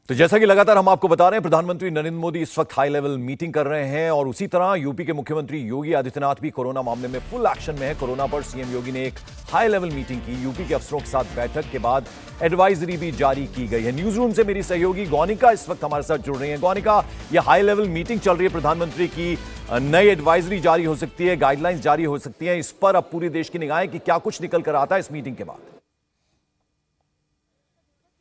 तो जैसा कि लगातार हम आपको बता रहे हैं, प्रधानमंत्री नरेंद्र मोदी इस वक्त हाई लेवल मीटिंग कर रहे हैं और उसी तरह यूपी के मुख्यमंत्री योगी आदित्यनाथ भी कोरोना मामले में फुल एक्शन में है। कोरोना पर सीएम योगी ने एक हाई लेवल मीटिंग की। यूपी के अफसरों के साथ बैठक के बाद एडवाइजरी भी जारी की गई है। न्यूज रूम से मेरी सहयोगी गौनिका इस वक्त हमारे साथ जुड़ रही है। गौनिका, यह हाई लेवल मीटिंग चल रही है, प्रधानमंत्री की नई एडवाइजरी जारी हो सकती है, गाइडलाइंस जारी हो सकती है, इस पर अब पूरे देश की निगाहें कि क्या कुछ निकल कर आता है इस मीटिंग के बाद।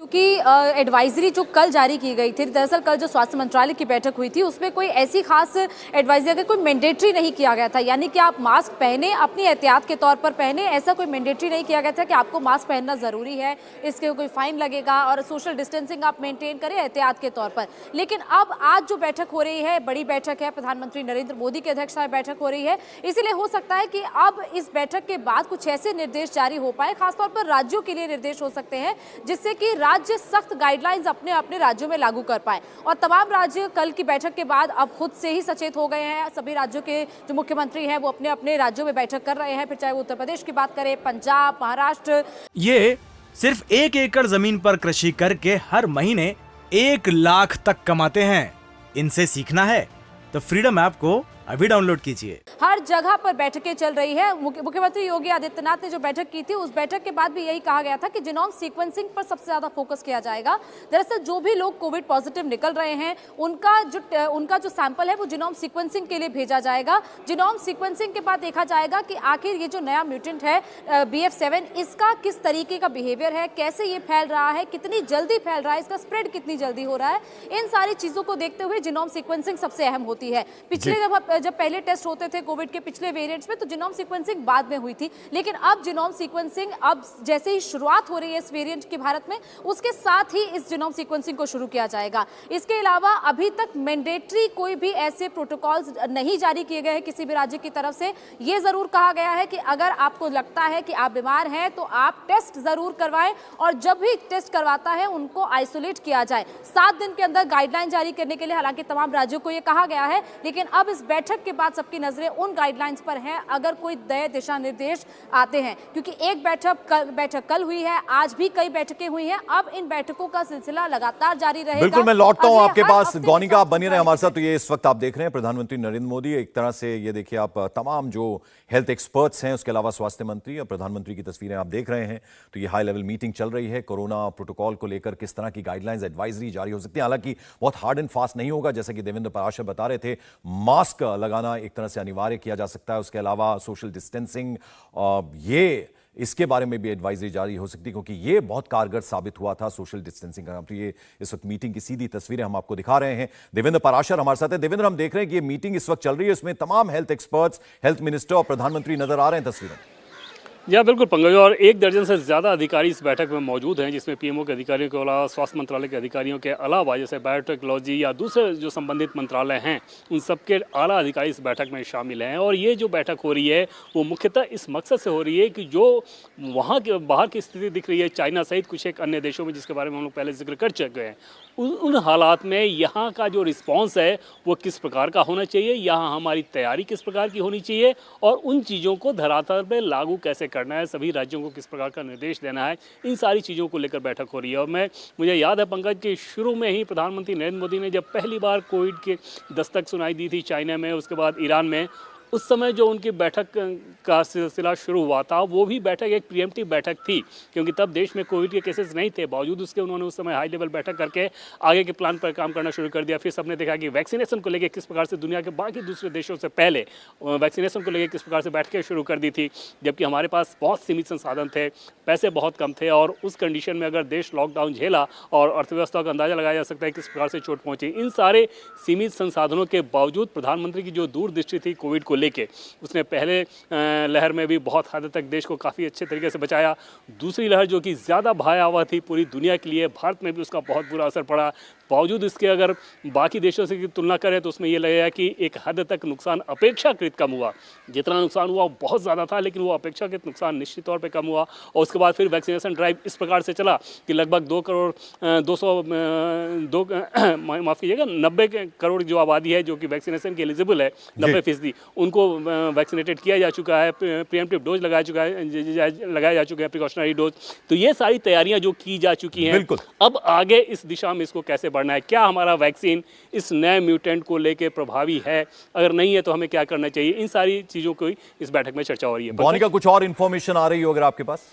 क्योंकि एडवाइजरी जो कल जारी की गई थी, दरअसल कल जो स्वास्थ्य मंत्रालय की बैठक हुई थी उसमें कोई ऐसी खास एडवाइजरी अगर कोई मैंडेटरी नहीं किया गया था, यानी कि आप मास्क पहने, अपनी एहतियात के तौर पर पहने, ऐसा कोई मैंडेटरी नहीं किया गया था कि आपको मास्क पहनना ज़रूरी है, इसके कोई फाइन लगेगा और सोशल डिस्टेंसिंग आप मेंटेन करें एहतियात के तौर पर। लेकिन अब आज जो बैठक हो रही है, बड़ी बैठक है, प्रधानमंत्री नरेंद्र मोदी की अध्यक्षता में बैठक हो रही है, इसीलिए हो सकता है कि अब इस बैठक के बाद कुछ ऐसे निर्देश जारी हो पाए, खासतौर पर राज्यों के लिए निर्देश हो सकते हैं, जिससे कि राज्य सख्त गाइडलाइंस अपने अपने राज्यों में लागू कर पाए। और तमाम राज्य कल की बैठक के बाद अब खुद से ही सचेत हो गए हैं। सभी राज्यों के जो मुख्यमंत्री हैं वो अपने अपने राज्यों में बैठक कर रहे हैं, फिर चाहे वो उत्तर प्रदेश की बात करें, पंजाब, महाराष्ट्र। ये सिर्फ 1 एकड़ जमीन पर कृषि करके हर महीने 1 लाख तक कमाते हैं। इनसे सीखना है तो फ्रीडम ऐप को अभी डाउनलोड कीजिए। हर जगह पर बैठकें चल रही है। मुख्यमंत्री योगी आदित्यनाथ ने जो बैठक की थी, उस बैठक के बाद भी यही कहा गया था कि जीनोम सीक्वेंसिंग पर सबसे ज्यादा फोकस किया जाएगा। दरअसल जो भी लोग कोविड पॉजिटिव निकल रहे हैं उनका जो सैंपल है वो जीनोम सीक्वेंसिंग के लिए भेजा जाएगा। जीनोम सीक्वेंसिंग के बाद देखा जाएगा कि आखिर ये जो नया म्यूटेंट है BF7, इसका किस तरीके का बिहेवियर है, कैसे ये फैल रहा है, कितनी जल्दी फैल रहा है, इसका स्प्रेड कितनी जल्दी हो रहा है। इन सारी चीजों को देखते हुए जीनोम सीक्वेंसिंग सबसे अहम होती है। पिछले जब पहले टेस्ट होते थे कोविड के पिछले वेरिएंट्स में तो जीनोम सीक्वेंसिंग बाद में हुई थी, लेकिन अब जीनोम सीक्वेंसिंग अब जैसे ही शुरुआत हो रही है इस वेरिएंट की भारत में, उसके साथ ही इस जीनोम सीक्वेंसिंग को शुरू किया जाएगा। इसके अलावा अभी तक मैंडेटरी कोई भी ऐसे प्रोटोकॉल्स नहीं जारी किए गए हैं किसी भी राज्य की तरफ से। यह जरूर कहा गया है कि अगर आपको लगता है कि आप बीमार हैं तो आप टेस्ट जरूर करवाएं और जब भी टेस्ट करवाता है उनको आइसोलेट किया जाए। 7 दिन के अंदर गाइडलाइन जारी करने के लिए हालांकि तमाम राज्यों को यह कहा गया है, लेकिन अब इस बैठक के बाद सबकी नजरें उन गाइडलाइंस पर हैं अगर कोई नए दिशा निर्देश आते हैं, क्योंकि एक बैठक कल हुई है, आज भी कई बैठकें हुई हैं। अब इन बैठकों का सिलसिला लगातार जारी रहेगा। बिल्कुल, मैं लौटता हूं आपके पास। गौनिका, आप बनी रहे हमारे साथ। तो ये इस वक्त आप देख रहे हैं प्रधानमंत्री नरेंद्र मोदी, एक तरह से ये देखिए आप तमाम जो हेल्थ एक्सपर्ट्स हैं, उसके अलावा स्वास्थ्य मंत्री और प्रधानमंत्री की तस्वीरें आप देख रहे हैं। तो ये हाई लेवल मीटिंग चल रही है। कोरोना प्रोटोकॉल को लेकर किस तरह की गाइडलाइंस, एडवाइजरी जारी हो सकती है। हालांकि बहुत हार्ड एंड फास्ट नहीं होगा, जैसा कि देवेंद्र पराशर बता रहे थे। मास्क लगाना एक तरह से अनिवार्य किया जा सकता है, उसके अलावा सोशल डिस्टेंसिंग, ये इसके बारे में भी एडवाइजरी जारी हो सकती है, क्योंकि ये बहुत कारगर साबित हुआ था सोशल डिस्टेंसिंग का। तो ये इस वक्त मीटिंग की सीधी तस्वीरें हम आपको दिखा रहे हैं। देवेंद्र पराशर हमारे साथ है। देवेंद्र, हम देख रहे हैं कि ये मीटिंग इस वक्त चल रही है, इसमें तमाम हेल्थ एक्सपर्ट्स, हेल्थ मिनिस्टर और प्रधानमंत्री नजर आ रहे हैं तस्वीरों। या बिल्कुल पंकज, और 1 दर्जन से ज़्यादा अधिकारी इस बैठक में मौजूद हैं, जिसमें पीएमओ के अधिकारियों के अलावा स्वास्थ्य मंत्रालय के अधिकारियों के अलावा जैसे बायोटेक्नोलॉजी या दूसरे जो संबंधित मंत्रालय हैं उन सबके आला अधिकारी इस बैठक में शामिल हैं। और ये जो बैठक हो रही है वो मुख्यतः इस मकसद से हो रही है कि जो वहाँ के बाहर की स्थिति दिख रही है चाइना सहित कुछ एक अन्य देशों में, जिसके बारे में हम लोग पहले जिक्र कर चुके हैं, उन हालात में यहाँ का जो रिस्पॉन्स है वो किस प्रकार का होना चाहिए, यहाँ हमारी तैयारी किस प्रकार की होनी चाहिए और उन चीज़ों को धरातल पर लागू कैसे करना है, सभी राज्यों को किस प्रकार का निर्देश देना है, इन सारी चीज़ों को लेकर बैठक हो रही है। और मुझे याद है पंकज कि शुरू में ही प्रधानमंत्री नरेंद्र मोदी ने जब पहली बार कोविड के दस्तक सुनाई दी थी चाइना में, उसके बाद ईरान में, उस समय जो उनकी बैठक का सिलसिला शुरू हुआ था वो भी बैठक एक प्रीएम्प्टिव बैठक थी, क्योंकि तब देश में कोविड के केसेस नहीं थे। बावजूद उसके उन्होंने उस समय हाई लेवल बैठक करके आगे के प्लान पर काम करना शुरू कर दिया। फिर सबने देखा कि वैक्सीनेशन को लेकर किस प्रकार से दुनिया के बाकी दूसरे देशों से पहले वैक्सीनेशन को लेकर किस प्रकार से बैठकें शुरू कर दी थी, जबकि हमारे पास बहुत सीमित संसाधन थे, पैसे बहुत कम थे, और उस कंडीशन में अगर देश लॉकडाउन झेला और अर्थव्यवस्था का अंदाजा लगाया जा सकता है किस प्रकार से चोट पहुंची। इन सारे सीमित संसाधनों के बावजूद प्रधानमंत्री की जो दूरदृष्टि थी कोविड को लेके, उसने पहले लहर में भी बहुत हद तक देश को काफ़ी अच्छे तरीके से बचाया। दूसरी लहर जो कि ज़्यादा भयावह थी पूरी दुनिया के लिए, भारत में भी उसका बहुत बुरा असर पड़ा। बावजूद इसके अगर बाकी देशों से तुलना करें तो उसमें ये लगेगा कि एक हद तक नुकसान अपेक्षाकृत कम हुआ। जितना नुकसान हुआ वो बहुत ज़्यादा था, लेकिन वो अपेक्षाकृत नुकसान निश्चित तौर पे कम हुआ। और उसके बाद फिर वैक्सीनेशन ड्राइव इस प्रकार से चला कि लगभग 90 करोड़ जो आबादी है जो कि वैक्सीनेशन की एलिजिबल है, 90%, उनको वैक्सीनेटेड किया जा चुका है, प्रिएम्प्टिव डोज लगाया जा चुका है, प्रिकॉशनरी डोज। तो ये सारी तैयारियां जो की जा चुकी हैं, अब आगे इस दिशा में इसको कैसे बढ़ना है, क्या हमारा वैक्सीन इस नए म्यूटेंट को लेकर प्रभावी है, अगर नहीं है तो हमें क्या करना चाहिए, इन सारी चीज़ों की इस बैठक में चर्चा हो रही है। गौनिका, कुछ और इन्फॉर्मेशन आ रही हो अगर आपके पास?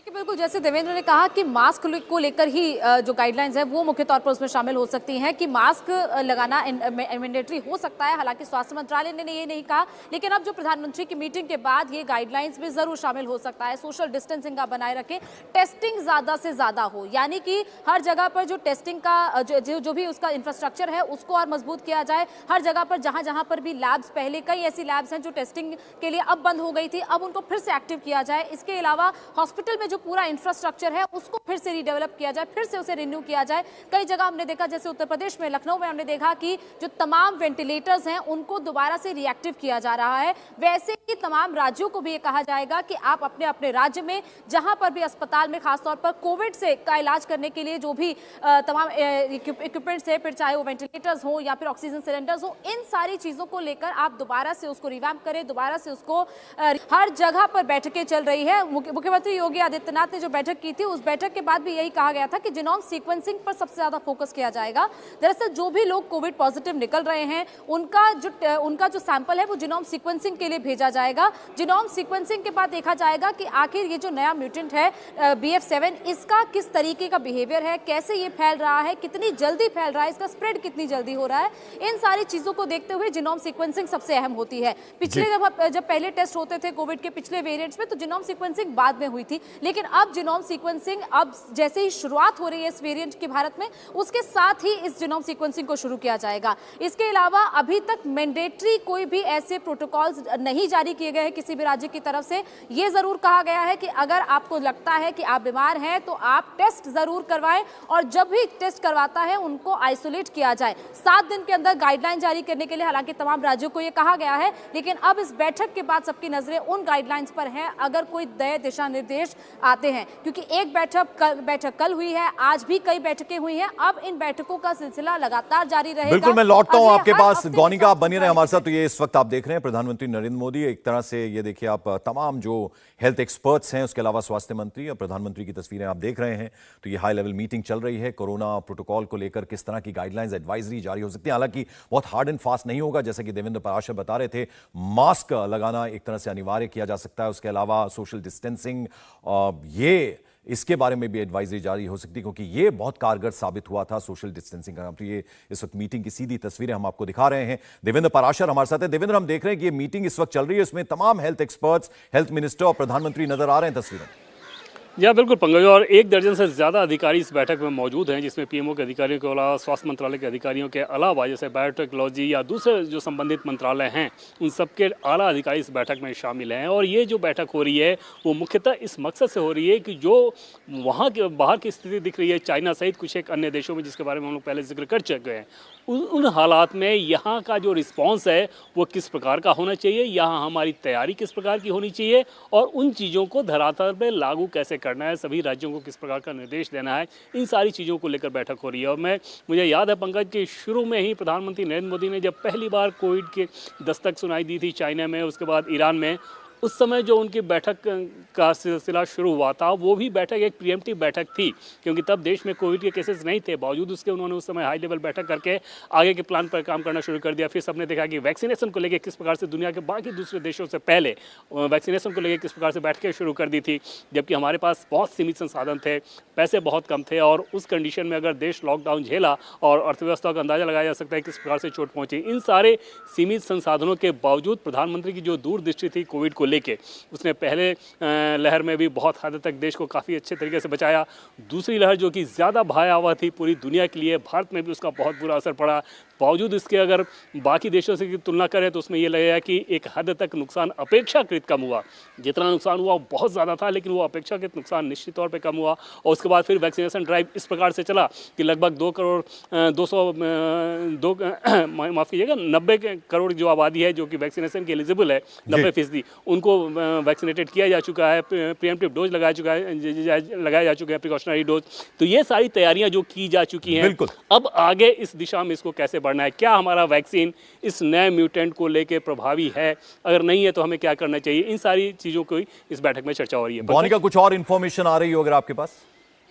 बिल्कुल, जैसे देवेंद्र ने कहा कि मास्क को लेकर ही जो गाइडलाइंस है वो मुख्य तौर पर उसमें शामिल हो सकती हैं कि मास्क लगाना मैंडेटरी हो सकता है। हालांकि स्वास्थ्य मंत्रालय ने ये नहीं कहा, लेकिन अब जो प्रधानमंत्री की मीटिंग के बाद ये गाइडलाइंस में जरूर शामिल हो सकता है। सोशल डिस्टेंसिंग का बनाए रखें, टेस्टिंग ज्यादा से ज्यादा हो, यानी कि हर जगह पर जो टेस्टिंग का जो भी उसका इंफ्रास्ट्रक्चर है उसको और मजबूत किया जाए। हर जगह पर जहां पर भी लैब्स, पहले कई ऐसी लैब्स हैं जो टेस्टिंग के लिए अब बंद हो गई थी, अब उनको फिर से एक्टिव किया जाए। इसके अलावा हॉस्पिटल में जो पूरा इंफ्रास्ट्रक्चर है उसको फिर से रीडेवलप किया जाए, फिर से उसे रिन्यू किया जाए। कई जगह हमने देखा, जैसे उत्तर प्रदेश में लखनऊ में हमने देखा कि जो तमाम वेंटिलेटर्स हैं उनको दोबारा से रिएक्टिव किया जा रहा है। वैसे ही तमाम राज्यों को भी ये कहा जाएगा कि आप अपने अपने राज्य में जहां पर भी अस्पताल में खासतौर पर कोविड से का इलाज करने के लिए जो भी तमाम इक्विपमेंट्स है, फिर चाहे वो वेंटिलेटर्स हो या फिर ऑक्सीजन सिलेंडर्स हो, इन सारी चीजों को लेकर आप दोबारा से उसको रिवैम्प करें, दोबारा से उसको हर जगह पर बैठकें चल रही है। मुख्यमंत्री योगी आदित्यनाथ ने जो बैठक की थी, उस बैठक के बाद भी यही कहा गया था कि जीनोम सीक्वेंसिंग पर सबसे ज्यादा फोकस किया जाएगा। दरअसल जो भी लोग कोविड पॉजिटिव निकल रहे हैं उनका जो सैंपल है वो जीनोम सीक्वेंसिंग के लिए भेजा जाएगा। जीनोम सीक्वेंसिंग के बाद देखा जाएगा कि आखिर ये जो नया म्यूटेंट है BF7, इसका किस तरीके का बिहेवियर है, कैसे ये फैल रहा है, कितनी जल्दी फैल रहा है, इसका स्प्रेड कितनी जल्दी हो रहा है। इन सारी चीजों को देखते हुए जीनोम सीक्वेंसिंग सबसे अहम होती है। पिछले जब पहले टेस्ट होते थे कोविड के पिछले वेरिएंट्स में, तो जीनोम सीक्वेंसिंग बाद में हुई थी, लेकिन अब जीनोम सीक्वेंसिंग अब जैसे ही शुरुआत हो रही है इस वेरिएंट की भारत में, उसके साथ ही इस जीनोम सीक्वेंसिंग को शुरू किया जाएगा। इसके अलावा अभी तक मैंडेटरी कोई भी ऐसे प्रोटोकॉल्स नहीं जारी किए गए हैं किसी भी राज्य की तरफ से। यह जरूर कहा गया है कि अगर आपको लगता है कि आप बीमार हैं तो आप टेस्ट जरूर करवाएं, और जब भी टेस्ट करवाता है उनको आइसोलेट किया जाए। 7 दिन के अंदर गाइडलाइन जारी करने के लिए हालांकि तमाम राज्यों को यह कहा गया है, लेकिन अब इस बैठक के बाद सबकी नजरें उन गाइडलाइंस पर हैं अगर कोई नए दिशा निर्देश आते हैं, क्योंकि एक बैठक कल हुई है, आज भी कई बैठकें हुई हैं। अब इन बैठकों का सिलसिला लगातार जारी रहेगा। बिल्कुल, मैं लौटता हूं आपके पास। गौनिका, आप बनी रहे हमारे साथ। तो ये इस वक्त आप देख रहे हैं प्रधानमंत्री नरेंद्र मोदी, एक तरह से ये देखिए आप तमाम जो हेल्थ एक्सपर्ट्स हैं, उसके अलावा स्वास्थ्य मंत्री और प्रधानमंत्री की तस्वीरें आप देख रहे हैं। तो ये हाई लेवल मीटिंग चल रही है कोरोना प्रोटोकॉल को लेकर, किस तरह की गाइडलाइंस, एडवाइजरी जारी हो सकती है। हालांकि बहुत हार्ड एंड फास्ट नहीं होगा, जैसे कि देवेंद्र पराशर बता रहे थे। मास्क लगाना एक तरह से अनिवार्य किया जा सकता है, उसके अलावा सोशल डिस्टेंसिंग, ये इसके बारे में भी एडवाइजरी जारी हो सकती है, क्योंकि ये बहुत कारगर साबित हुआ था सोशल डिस्टेंसिंग का। तो ये इस वक्त मीटिंग की सीधी तस्वीरें हम आपको दिखा रहे हैं। देवेंद्र पराशर हमारे साथ है। देवेंद्र, हम देख रहे हैं कि ये मीटिंग इस वक्त चल रही है, इसमें तमाम हेल्थ एक्सपर्ट्स, हेल्थ मिनिस्टर और प्रधानमंत्री नजर आ रहे हैं तस्वीरें। या बिल्कुल पंकज, और 1 दर्जन से ज़्यादा अधिकारी इस बैठक में मौजूद हैं, जिसमें पीएमओ के अधिकारियों के अलावा स्वास्थ्य मंत्रालय के अधिकारियों के अलावा जैसे बायोटेक्नोलॉजी या दूसरे जो संबंधित मंत्रालय हैं उन सबके आला अधिकारी इस बैठक में शामिल हैं। और ये जो बैठक हो रही है वो मुख्यतः इस मकसद से हो रही है कि जो वहाँ के बाहर की स्थिति दिख रही है, चाइना सहित कुछ एक अन्य देशों में जिसके बारे में हम लोग पहले जिक्र कर चुके हैं, उन हालात में यहाँ का जो रिस्पॉन्स है वो किस प्रकार का होना चाहिए, यहाँ हमारी तैयारी किस प्रकार की होनी चाहिए, और उन चीज़ों को धरातल पर लागू कैसे करना है, सभी राज्यों को किस प्रकार का निर्देश देना है, इन सारी चीज़ों को लेकर बैठक हो रही है। और मुझे याद है पंकज कि शुरू में ही प्रधानमंत्री नरेंद्र मोदी ने जब पहली बार कोविड के दस्तक सुनाई दी थी चाइना में, उसके बाद ईरान में, उस समय जो उनकी बैठक का सिलसिला शुरू हुआ था वो भी बैठक एक प्रीएम्प्टिव बैठक थी, क्योंकि तब देश में कोविड के केसेस नहीं थे। बावजूद उसके उन्होंने उस समय हाई लेवल बैठक करके आगे के प्लान पर काम करना शुरू कर दिया। फिर सबने देखा कि वैक्सीनेशन को लेकर किस प्रकार से दुनिया के बाकी दूसरे देशों से पहले वैक्सीनेशन को लेकर किस प्रकार से बैठकें शुरू कर दी थी, जबकि हमारे पास बहुत सीमित संसाधन थे, पैसे बहुत कम थे, और उस कंडीशन में अगर देश लॉकडाउन झेला और अर्थव्यवस्था का अंदाजा लगाया जा सकता है किस प्रकार से चोट पहुँची। इन सारे सीमित संसाधनों के बावजूद प्रधानमंत्री की जो दूरदृष्टि थी कोविड को लेकर, उसने पहले लहर में भी बहुत हद तक देश को काफ़ी अच्छे तरीके से बचाया। दूसरी लहर जो कि ज़्यादा भयावह थी पूरी दुनिया के लिए, भारत में भी उसका बहुत बुरा असर पड़ा। बावजूद इसके अगर बाकी देशों से तुलना करें तो उसमें ये लगेगा कि एक हद तक नुकसान अपेक्षाकृत कम हुआ। जितना नुकसान हुआ वो बहुत ज़्यादा था, लेकिन वो अपेक्षाकृत नुकसान निश्चित तौर पे कम हुआ। और उसके बाद फिर वैक्सीनेशन ड्राइव इस प्रकार से चला कि लगभग 90 करोड़ जो आबादी है जो कि वैक्सीनेशन के एलिजिबल है, 90%, उनको वैक्सीनेटेड किया जा चुका है, प्रिएम्प्टिव डोज लगाया जा चुका है, प्रिकॉशनरी डोज। तो ये सारी तैयारियां जो की जा चुकी हैं, अब आगे इस दिशा में इसको कैसे बढ़ना बढ़ना है, क्या हमारा वैक्सीन इस नए म्यूटेंट को लेके प्रभावी है, अगर नहीं है तो हमें क्या करना चाहिए, इन सारी चीज़ों को इस बैठक में चर्चा हो रही है। गौनिका, कुछ और इन्फॉर्मेशन आ रही हो अगर आपके पास?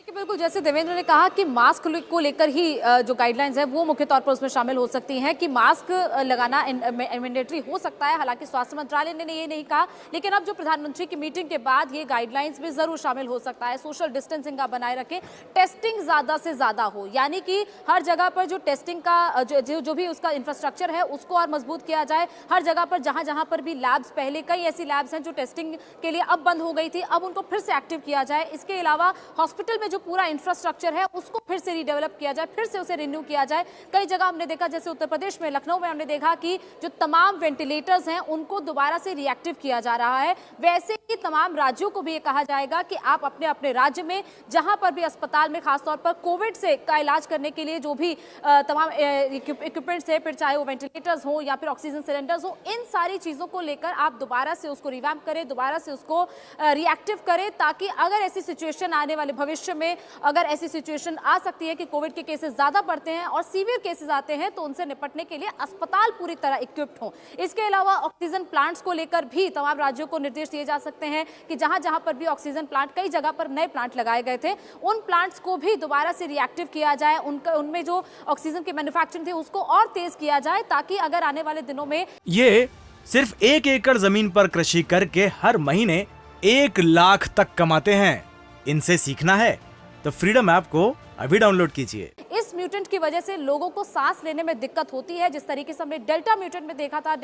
बिल्कुल, जैसे देवेंद्र ने कहा कि मास्क को लेकर ही जो गाइडलाइंस है वो मुख्य तौर पर उसमें शामिल हो सकती हैं कि मास्क लगाना मैंडेटरी हो सकता है। हालांकि स्वास्थ्य मंत्रालय ने ये नहीं कहा, लेकिन अब जो प्रधानमंत्री की मीटिंग के बाद ये गाइडलाइंस में जरूर शामिल हो सकता है। सोशल डिस्टेंसिंग का बनाए रखें, टेस्टिंग ज्यादा से ज्यादा हो, यानी कि हर जगह पर जो टेस्टिंग का जो भी उसका इंफ्रास्ट्रक्चर है उसको और मजबूत किया जाए। हर जगह पर जहां जहां पर भी लैब्स, पहले कई ऐसी लैब्स हैं जो टेस्टिंग के लिए अब बंद हो गई थी, अब उनको फिर से एक्टिव किया जाए। इसके अलावा हॉस्पिटल में जो पूरा इंफ्रास्ट्रक्चर है उसको फिर से रीडेवलप किया जाए, फिर से उसे रिन्यू किया जाए। कई जगह हमने देखा, जैसे उत्तर प्रदेश में लखनऊ में हमने देखा कि जो तमाम वेंटिलेटर्स हैं उनको दोबारा से रिएक्टिव किया जा रहा है। वैसे ही तमाम राज्यों को भी ये कहा जाएगा कि आप अपने अपने राज्य में जहां पर भी अस्पताल में खासतौर पर कोविड से का इलाज करने के लिए जो भी तमाम इक्विपमेंट्स है, फिर चाहे वो वेंटिलेटर्स हो या फिर ऑक्सीजन सिलेंडर्स हो, इन सारी चीजों को लेकर आप दोबारा से उसको रिवैम्प करें, दोबारा से उसको रिएक्टिव करें, ताकि अगर ऐसी सिचुएशन आने वाले भविष्य में अगर ऐसी सिचुएशन आ सकती है कि कोविड के केसेस ज्यादा बढ़ते हैं और सीवियर केसेस आते हैं तो उनसे निपटने के लिए अस्पताल पूरी तरह इक्विप्ड हो। इसके अलावा ऑक्सीजन प्लांट्स को लेकर भी तमाम राज्यों को निर्देश दिए जा सकते हैं कि जहां जहां पर भी ऑक्सीजन प्लांट, कई जगह पर नए प्लांट लगाए गए थे, उन प्लांट्स को भी दोबारा से रिएक्टिव किया जाए, उनमें जो ऑक्सीजन की मैन्युफैक्चरिंग थी उसको और तेज किया जाए, ताकि अगर आने वाले दिनों में ये सिर्फ 1 एकड़ जमीन पर कृषि करके हर महीने 1 लाख तक कमाते हैं। इनसे सीखना है तो फ्रीडम ऐप को अभी डाउनलोड कीजिए। इस म्यूटेंट की वजह से लोगों को सांस लेने में दिक्कत होती है। जिस तरीके से हमने डेल्टा म्यूटेंट में देखा था,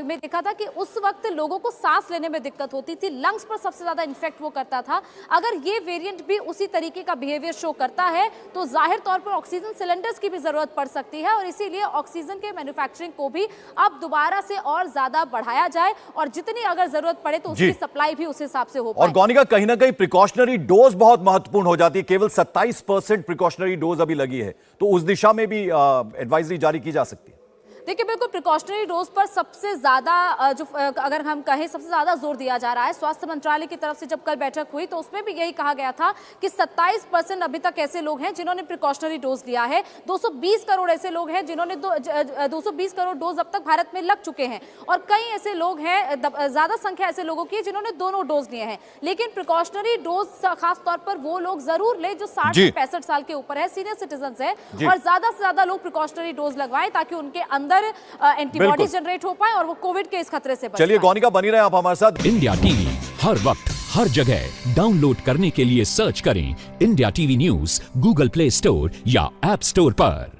में देखा था कि उस वक्त लोगों को सांस लेने में दिक्कत होती थी, लंग्स पर सबसे ज्यादा इन्फेक्ट वो करता था। अगर ये वेरिएंट भी उसी तरीके का बिहेवियर शो करता है तो जाहिर तौर पर ऑक्सीजन सिलेंडर्स की भी जरूरत पड़ सकती है, और इसीलिए ऑक्सीजन के मैन्युफैक्चरिंग को भी अब दोबारा से और ज्यादा बढ़ाया जाए, और जितनी अगर जरूरत पड़े तो उसकी सप्लाई भी उस हिसाब से हो पाए। और गौनिका, कहीं ना कहीं प्रिकॉशनरी डोज बहुत महत्वपूर्ण हो जाती है। केवल 27% प्रिकॉशनरी डोज अभी लगी है, तो उस दिशा में भी एडवाइजरी जारी की जा सकती है। देखिए, बिल्कुल प्रिकॉशनरी डोज पर सबसे ज्यादा अगर हम कहें सबसे ज्यादा जोर दिया जा रहा है। स्वास्थ्य मंत्रालय की तरफ से जब कल बैठक हुई तो उसमें भी यही कहा गया था कि 27% अभी तक ऐसे लोग हैं जिन्होंने प्रिकॉशनरी डोज लिया है। 220 करोड़ ऐसे लोग हैं जिन्होंने 220 करोड़ डोज अब तक भारत में लग चुके हैं, और कई ऐसे लोग हैं, ज्यादा संख्या ऐसे लोगों की जिन्होंने दोनों डोज लिए हैं। लेकिन प्रिकॉशनरी डोज खास तौर पर वो लोग जरूर ले जो 60 से 65 साल के ऊपर है, सीनियर सिटीजन है, और ज्यादा से ज्यादा लोग प्रिकॉशनरी डोज लगवाएं ताकि उनके अंदर एंटीबॉडी जनरेट हो पाए और वो कोविड के इस खतरे से बच चलिए गौनिका, बनी रहे आप हमारे साथ। इंडिया टीवी हर वक्त हर जगह डाउनलोड करने के लिए सर्च करें India TV news Google play store या ऐप स्टोर पर।